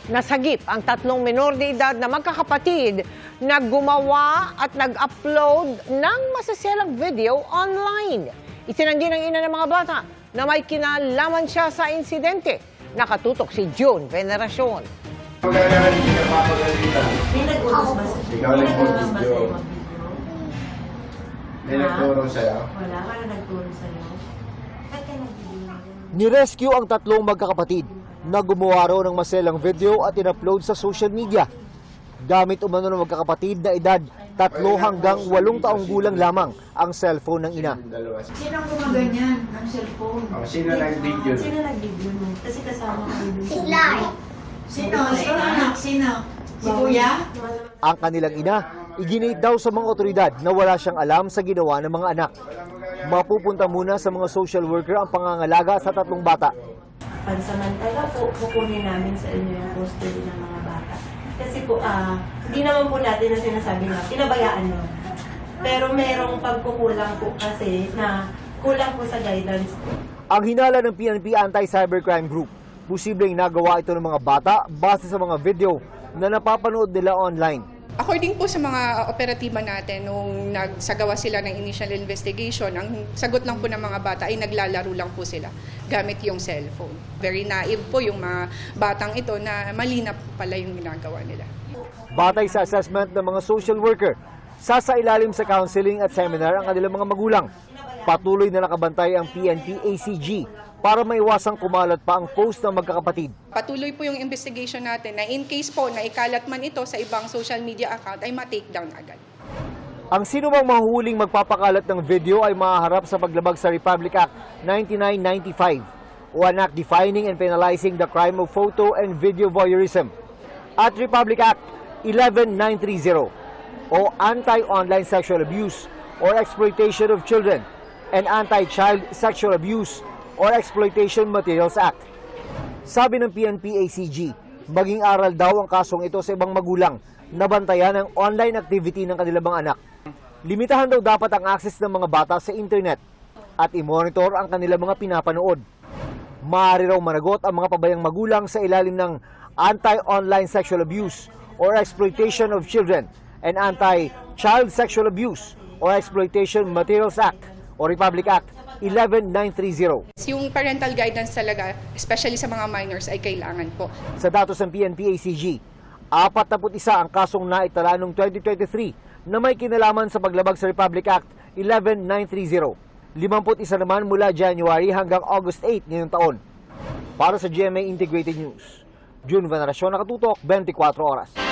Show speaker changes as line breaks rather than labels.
Nasagip ang tatlong menor de edad na magkakapatid na gumawa at nag-upload ng masaselang video online. Itinanggi ng ina ng mga bata na may kinalaman siya sa insidente. Nakatutok si June Veneracion.
May nag-utos ba sa'yo?
Ikaw nag-utos ba sa'yo? May nagturo sa'yo?
Wala ka na nagturo sa'yo. Ba't ka nag-video?
Nirescue ang tatlong magkakapatid na gumawa raw ng maselang video at in-upload sa social media. Gamit umano ng magkakapatid na edad 3 hanggang 8 taong gulang lamang ang cellphone ng ina.
Sino ang gumaganyan ng cellphone?
Sino nag-video?
Sino nag-video mo? Kasi kasama kayo dun.
Sila.
Sino? Sino anak? Sino? Si Kuya?
Ang kanilang ina, iginit daw sa mga otoridad na wala siyang alam sa ginawa ng mga anak. Mapupunta muna sa mga social worker ang pangangalaga sa tatlong bata.
Pansamantala po, kukunin namin sa inyo yung custody ng mga bata. Kasi po, hindi naman po natin na sinasabi na pinabayaan nyo. Pero merong pagkukulang po kasi na kulang po sa guidance po.
Ang hinala ng PNP Anti-Cybercrime Group, posibleng nagawa ito ng mga bata base sa mga video na napapanood nila online.
According po sa mga operatiba natin, nung nagsagawa sila ng initial investigation, ang sagot lang po ng mga bata ay naglalaro lang po sila gamit yung cellphone. Very naive po yung mga batang ito na mali na po pala yung ginagawa nila.
Batay sa assessment ng mga social worker, sasailalim sa counseling at seminar ang kanilang mga magulang. Patuloy na nakabantay ang PNP ACG para maiwasang kumalat pa ang post ng magkakapatid.
Patuloy po yung investigation natin na in case po na ikalat man ito sa ibang social media account ay ma-take down agad.
Ang sinumang mahuhuling magpapakalat ng video ay mahaharap sa paglabag sa Republic Act 9995 o an act defining and penalizing the crime of photo and video voyeurism at Republic Act 11930 o Anti-Online Sexual Abuse or Exploitation of Children and Anti-Child Sexual Abuse or Exploitation Materials Act. Sabi ng PNP ACG, maging aral daw ang kasong ito sa ibang magulang na bantayan ang online activity ng kanilang mga anak. Limitahan daw dapat ang access ng mga bata sa internet at i-monitor ang kanilang mga pinapanood. Maaari raw managot ang mga pabayang magulang sa ilalim ng Anti-Online Sexual Abuse or Exploitation of Children and Anti-Child Sexual Abuse or Exploitation Materials Act o Republic Act 11930.
Yung parental guidance talaga, especially sa mga minors, ay kailangan po.
Sa datos ng PNP ACG, 41 ang kasong naitala noong 2023 na may kinalaman sa paglabag sa Republic Act 11930. 51 naman mula January hanggang August 8 ngayong taon. Para sa GMA Integrated News, June Veneracion, nakatutok 24 oras.